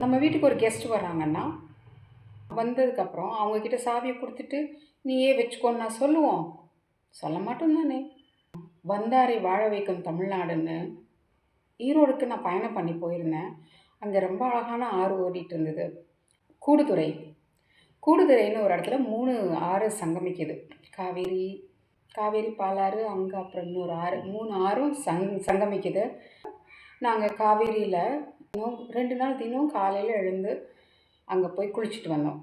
நம்ம வீட்டுக்கு ஒரு கெஸ்ட் வராங்கன்னா, வந்ததுக்கப்புறம் அவங்கக்கிட்ட சாவியை கொடுத்துட்டு, நீயே வச்சுக்கோன்னு நான் சொல்லுவோம்? சொல்ல மாட்டோம் தானே! வந்தாரை வாழ வைக்கும் தமிழ்நாடுன்னு ஈரோடுக்கு நான் பயணம் பண்ணி போயிருந்தேன். அங்கே ரொம்ப அழகான ஆறு ஓடிட்டு இருந்தது. கூடுதுறை. கூடுதுறைன்னு ஒரு இடத்துல 3 ஆறு சங்கமிக்குது. காவேரி, காவேரி பாலாறு, அங்கே அப்புறம் இன்னொரு ஆறு. 3 ஆறும் சங்கமிக்குது. நாங்கள் காவேரியில் 2 நாள் தினம் காலையில் எழுந்து அங்கே போய் குளிச்சுட்டு வந்தோம்.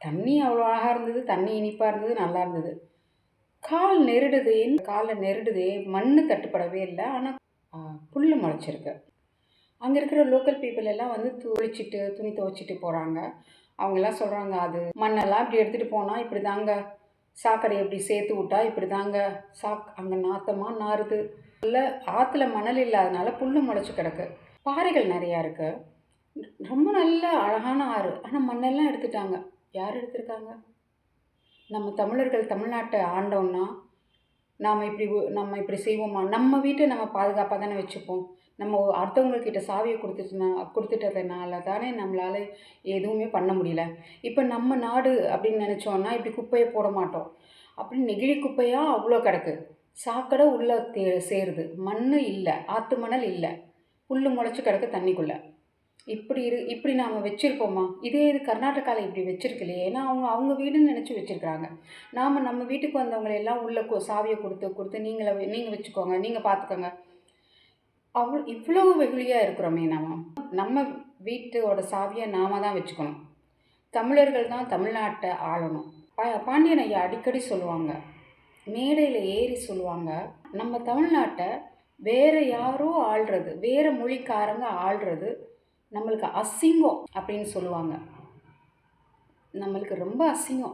தண்ணி அவ்வளோ அழகாக இருந்தது, தண்ணி இனிப்பாக இருந்தது, நல்லா இருந்தது. கால் நெருடுதே, காலில் நெருடுதே, மண் தட்டுப்படவே இல்லை. ஆனால் புல் முளைச்சிருக்கு. அங்கே இருக்கிற லோக்கல் பீப்புள் எல்லாம் வந்து குளிச்சுட்டு துணி துவைச்சிட்டு போகிறாங்க. அவங்கெல்லாம் சொல்கிறாங்க, அது மண்ணெல்லாம் இப்படி எடுத்துகிட்டு போனால் இப்படி தாங்க, சாக்கடை எப்படி சேர்த்து விட்டா இப்படி தாங்க, அங்கே நாற்றமாக நாறுது. இல்லை, ஆற்றுல மணல் இல்லாதனால புல் முளைச்சி கிடக்கு, பாறைகள் நிறையா இருக்குது. ரொம்ப நல்ல அழகான ஆறு. ஆனால் மண்ணெல்லாம் எடுத்துட்டாங்க. யார் எடுத்திருக்காங்க? நம்ம தமிழர்கள் தமிழ்நாட்டை ஆண்டோன்னா நம்ம இப்படி செய்வோமா? நம்ம வீட்டை நம்ம பாதுகாப்பாக தானே வச்சுப்போம். நம்ம அடுத்தவங்கக்கிட்ட சாவியை கொடுத்துட்டதுனால தானே நம்மளால் எதுவுமே பண்ண முடியல. இப்போ நம்ம நாடு அப்படின்னு நினச்சோன்னா இப்படி குப்பையை போட மாட்டோம். அப்படி நெகிழி குப்பையாக அவ்வளோ கிடக்கு. சாக்கடை உள்ளே சேருது. மண் இல்லை, ஆற்று மணல் இல்லை, புல் முளைச்சி கிடக்கு தண்ணிக்குள்ளே. இப்படி நாம் வச்சுருப்போமா? இதே இது கர்நாடகாவில் இப்படி வச்சுருக்கலையே. ஏன்னா அவங்க வீடுன்னு நினச்சி வச்சுருக்குறாங்க. நாம் நம்ம வீட்டுக்கு வந்தவங்களெல்லாம் உள்ளே சாவியை கொடுத்து நீங்கள் வச்சுக்கோங்க, நீங்கள் பார்த்துக்கோங்க. இவ்வளவு வெகுளியாக இருக்கிறோமே நம்ம வீட்டோட சாவியை நாம் தான் வச்சுக்கணும். தமிழர்கள் தான் தமிழ்நாட்டை ஆளணும். பாண்டியன் ஐயா அடிக்கடி சொல்லுவாங்க, மேடையில் ஏறி சொல்லுவாங்க, நம்ம தமிழ்நாட்டை வேறு யாரோ ஆள்றது, வேறு மொழிக்காரங்க ஆள்றது நம்மளுக்கு அசிங்கம் அப்படின்னு சொல்லுவாங்க. நம்மளுக்கு ரொம்ப அசிங்கம்.